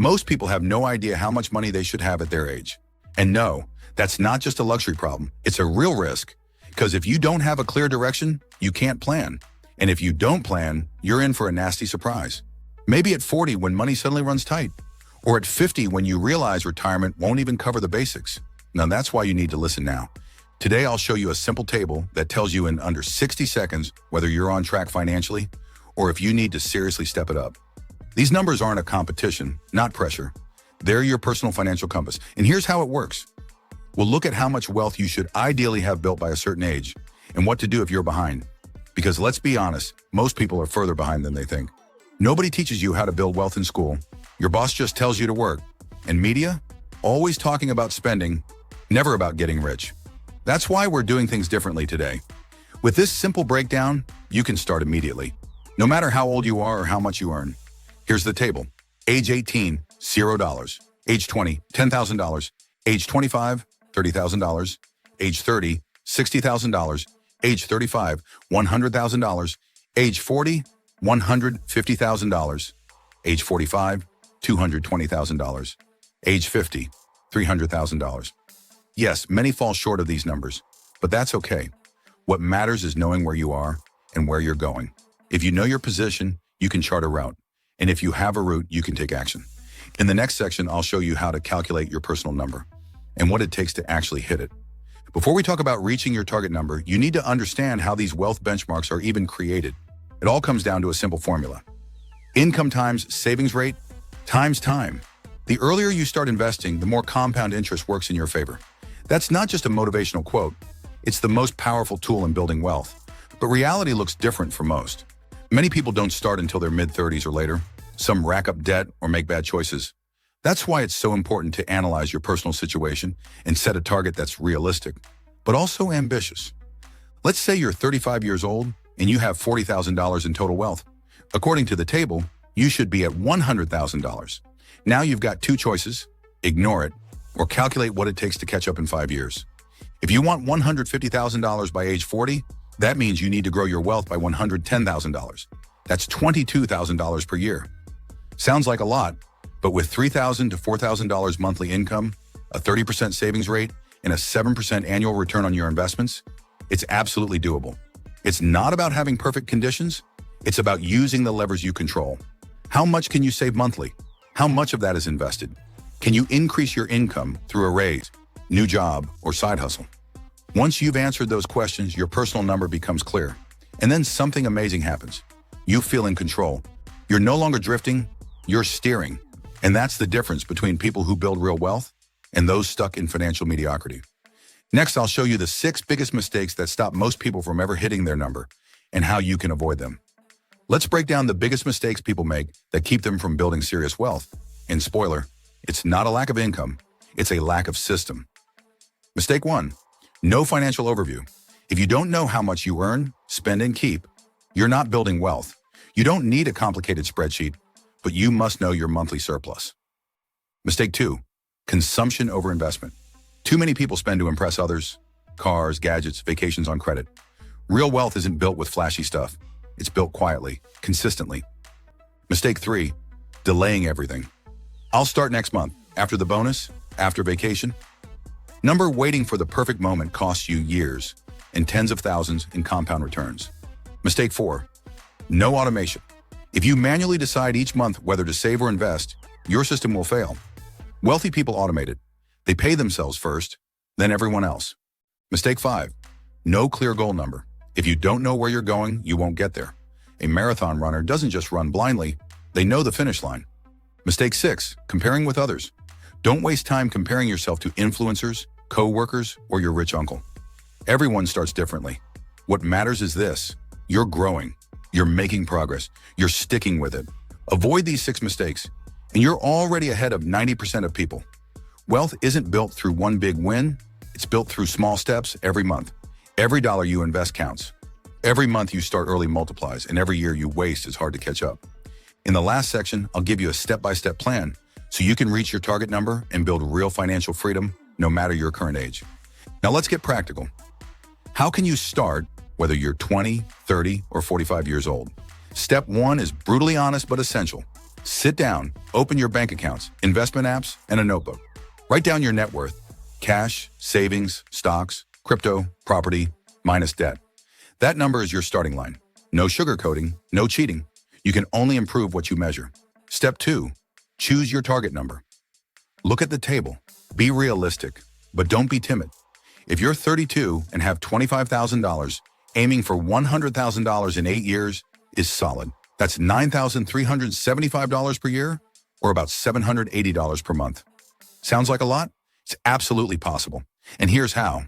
Most people have no idea how much money they should have at their age. And no, that's not just a luxury problem. It's a real risk. Because if you don't have a clear direction, you can't plan. And if you don't plan, you're in for a nasty surprise. Maybe at 40 when money suddenly runs tight. Or at 50 when you realize retirement won't even cover the basics. Now that's why you need to listen now. Today I'll show you a simple table that tells you in under 60 seconds whether you're on track financially or if you need to seriously step it up. These numbers aren't a competition, not pressure. They're your personal financial compass. And here's how it works. We'll look at how much wealth you should ideally have built by a certain age and what to do if you're behind. Because let's be honest, most people are further behind than they think. Nobody teaches you how to build wealth in school. Your boss just tells you to work. And media? Always talking about spending, never about getting rich. That's why we're doing things differently today. With this simple breakdown, you can start immediately, no matter how old you are or how much you earn. Here's the table. Age 18, $0. Age 20, $10,000. Age 25, $30,000. Age 30, $60,000. Age 35, $100,000. Age 40, $150,000. Age 45, $220,000. Age 50, $300,000. Yes, many fall short of these numbers, but that's okay. What matters is knowing where you are and where you're going. If you know your position, you can chart a route. And if you have a route, you can take action. In the next section, I'll show you how to calculate your personal number and what it takes to actually hit it. Before we talk about reaching your target number, you need to understand how these wealth benchmarks are even created. It all comes down to a simple formula. Income times savings rate times time. The earlier you start investing, the more compound interest works in your favor. That's not just a motivational quote. It's the most powerful tool in building wealth. But reality looks different for most. Many people don't start until their mid-30s or later. Some rack up debt or make bad choices. That's why it's so important to analyze your personal situation and set a target that's realistic, but also ambitious. Let's say you're 35 years old and you have $40,000 in total wealth. According to the table, you should be at $100,000. Now you've got two choices: ignore it or calculate what it takes to catch up in 5 years. If you want $150,000 by age 40, that means you need to grow your wealth by $110,000. That's $22,000 per year. Sounds like a lot, but with $3,000 to $4,000 monthly income, a 30% savings rate, and a 7% annual return on your investments, it's absolutely doable. It's not about having perfect conditions. It's about using the levers you control. How much can you save monthly? How much of that is invested? Can you increase your income through a raise, new job, or side hustle? Once you've answered those questions, your personal number becomes clear. And then something amazing happens. You feel in control. You're no longer drifting, you're steering. And that's the difference between people who build real wealth and those stuck in financial mediocrity. Next, I'll show you the 6 biggest mistakes that stop most people from ever hitting their number and how you can avoid them. Let's break down the biggest mistakes people make that keep them from building serious wealth. And spoiler, it's not a lack of income, it's a lack of system. Mistake 1, no financial overview. If you don't know how much you earn, spend, and keep, you're not building wealth. You don't need a complicated spreadsheet, but you must know your monthly surplus. Mistake 2, consumption over investment. Too many people spend to impress others: cars, gadgets, vacations on credit. Real wealth isn't built with flashy stuff. It's built quietly, consistently. Mistake 3, delaying everything. I'll start next month, after the bonus, after vacation. Waiting for the perfect moment costs you years and tens of thousands in compound returns. Mistake 4, no automation. If you manually decide each month whether to save or invest, your system will fail. Wealthy people automate it. They pay themselves first, then everyone else. Mistake 5, no clear goal number. If you don't know where you're going, you won't get there. A marathon runner doesn't just run blindly, they know the finish line. Mistake 6, comparing with others. Don't waste time comparing yourself to influencers, co-workers, or your rich uncle. Everyone starts differently. What matters is this: you're growing, you're making progress, you're sticking with it. Avoid these 6 mistakes, and you're already ahead of 90% of people. Wealth isn't built through one big win, it's built through small steps every month. Every dollar you invest counts. Every month you start early multiplies, and every year you waste is hard to catch up. In the last section, I'll give you a step-by-step plan so you can reach your target number and build real financial freedom no matter your current age. Now let's get practical. How can you start whether you're 20, 30, or 45 years old? Step 1 is brutally honest but essential. Sit down, open your bank accounts, investment apps, and a notebook. Write down your net worth: cash, savings, stocks, crypto, property, minus debt. That number is your starting line. No sugarcoating, no cheating. You can only improve what you measure. Step 2, choose your target number. Look at the table. Be realistic, but don't be timid. If you're 32 and have $25,000, aiming for $100,000 in 8 years is solid. That's $9,375 per year, or about $780 per month. Sounds like a lot? It's absolutely possible. And here's how.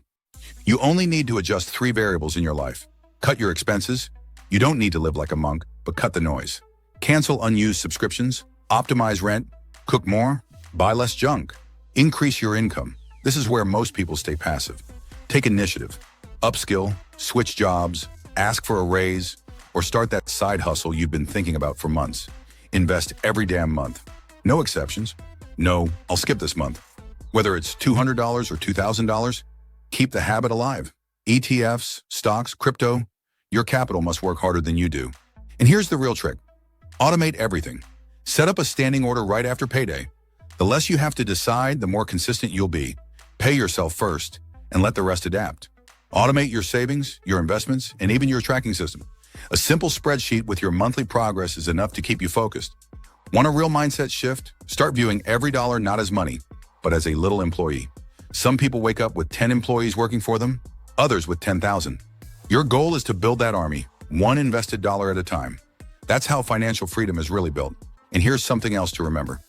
You only need to adjust 3 variables in your life. Cut your expenses. You don't need to live like a monk, but cut the noise. Cancel unused subscriptions. Optimize rent. Cook more. Buy less junk. Increase your income. This is where most people stay passive. Take initiative. Upskill, switch jobs, ask for a raise, or start that side hustle you've been thinking about for months. Invest every damn month. No exceptions. No, I'll skip this month. Whether it's $200 or $2,000, keep the habit alive. ETFs, stocks, crypto, your capital must work harder than you do. And here's the real trick. Automate everything. Set up a standing order right after payday. The less you have to decide, the more consistent you'll be. Pay yourself first and let the rest adapt. Automate your savings, your investments, and even your tracking system. A simple spreadsheet with your monthly progress is enough to keep you focused. Want a real mindset shift? Start viewing every dollar not as money, but as a little employee. Some people wake up with 10 employees working for them, others with 10,000. Your goal is to build that army, one invested dollar at a time. That's how financial freedom is really built. And here's something else to remember.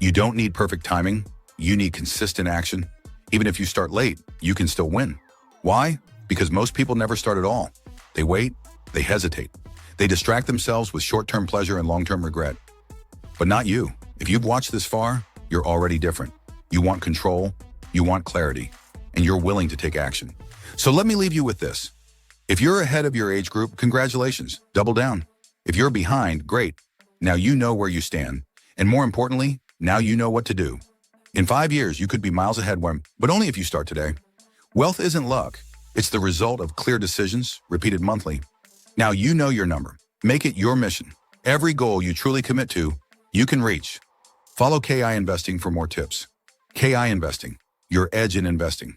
You don't need perfect timing. You need consistent action. Even if you start late, you can still win. Why? Because most people never start at all. They wait, they hesitate. They distract themselves with short-term pleasure and long-term regret. But not you. If you've watched this far, you're already different. You want control, you want clarity, and you're willing to take action. So let me leave you with this. If you're ahead of your age group, congratulations, double down. If you're behind, great. Now you know where you stand. And more importantly, now you know what to do. In 5 years, you could be miles ahead, but only if you start today. Wealth isn't luck. It's the result of clear decisions, repeated monthly. Now you know your number. Make it your mission. Every goal you truly commit to, you can reach. Follow KI Investing for more tips. KI Investing, your edge in investing.